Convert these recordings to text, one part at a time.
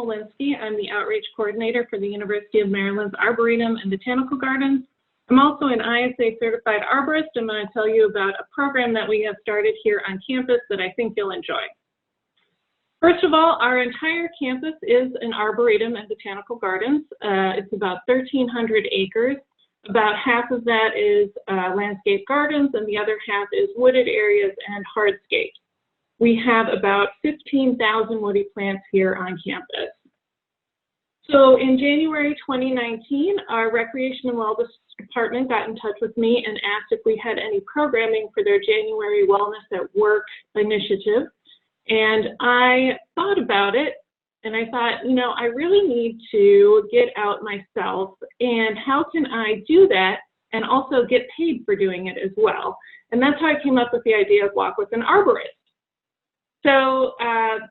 Smolinski. I'm the Outreach Coordinator for the University of Maryland's Arboretum and Botanical Gardens. I'm also an ISA Certified Arborist. I'm going to tell you about a program that we have started here on campus that I think you'll enjoy. First of all, our entire campus is an Arboretum and Botanical Gardens. It's about 1,300 acres. About half of that is landscape gardens, and the other half is wooded areas and hardscapes. We have about 15,000 woody plants here on campus. So in January 2019, our Recreation and Wellness Department got in touch with me and asked if we had any programming for their January Wellness at Work initiative. And I thought about it, and I thought, you know, I really need to get out myself, and how can I do that and also get paid for doing it as well? And that's how I came up with the idea of Walk with an Arborist. So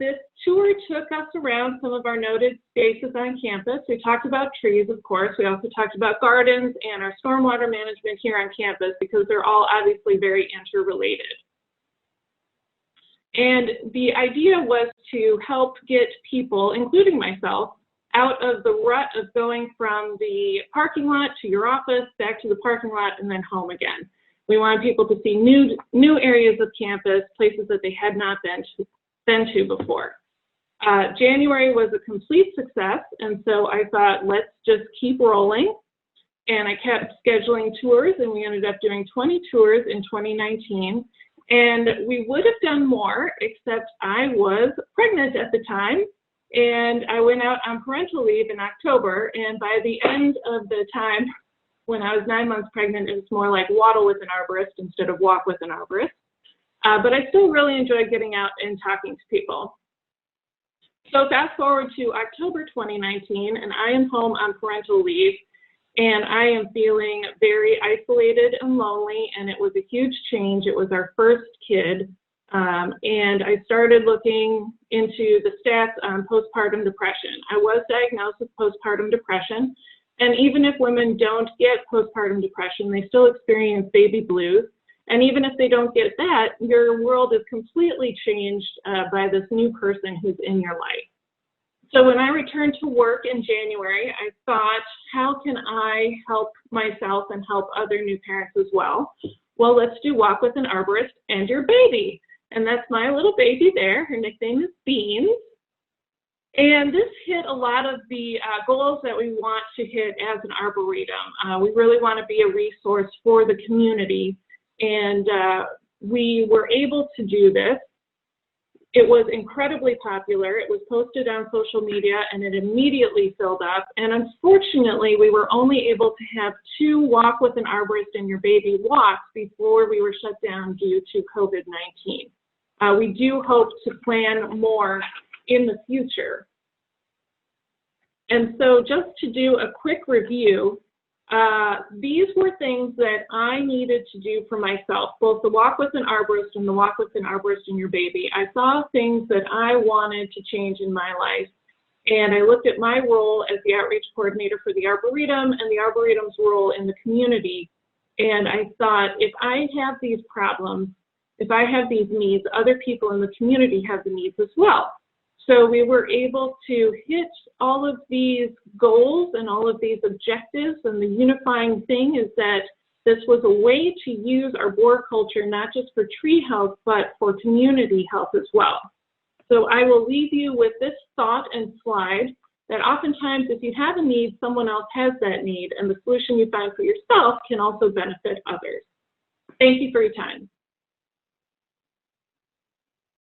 this tour took us around some of our noted spaces on campus. We talked about trees, of course. We also talked about gardens and our stormwater management here on campus, because they're all obviously very interrelated. And the idea was to help get people, including myself, out of the rut of going from the parking lot to your office, back to the parking lot, and then home again. We wanted people to see new areas of campus, places that they had not been to before. January was a complete success, and so I thought, let's just keep rolling. And I kept scheduling tours, and we ended up doing 20 tours in 2019. And we would have done more, except I was pregnant at the time, and I went out on parental leave in October, and by the end of the time, when I was 9 months pregnant, it was more like waddle with an arborist instead of walk with an arborist. But I still really enjoyed getting out and talking to people. So fast forward to October 2019, and I am home on parental leave, and I am feeling very isolated and lonely, and it was a huge change. It was our first kid, and I started looking into the stats on postpartum depression. I was diagnosed with postpartum depression. And even if women don't get postpartum depression, they still experience baby blues. And even if they don't get that, your world is completely changed by this new person who's in your life. So when I returned to work in January, I thought, how can I help myself and help other new parents as well? Well, let's do Walk with an Arborist and Your Baby. And that's my little baby there. Her nickname is Beans. And this hit a lot of the goals that we want to hit as an arboretum. We really want to be a resource for the community, and we were able to do this. It was incredibly popular. It was posted on social media, and it immediately filled up. And unfortunately, we were only able to have 2 Walk with an Arborist and Your Baby walks before we were shut down due to COVID-19. We do hope to plan more in the future. And so just to do a quick review, these were things that I needed to do for myself, both the Walk with an Arborist and the Walk with an Arborist and Your Baby. I saw things that I wanted to change in my life, and I looked at my role as the Outreach Coordinator for the Arboretum and the Arboretum's role in the community, and I thought, if I have these problems, if I have these needs, other people in the community have the needs as well. So we were able to hit all of these goals and all of these objectives, and the unifying thing is that this was a way to use arboriculture not just for tree health, but for community health as well. So I will leave you with this thought and slide, that oftentimes if you have a need, someone else has that need, and the solution you find for yourself can also benefit others. Thank you for your time.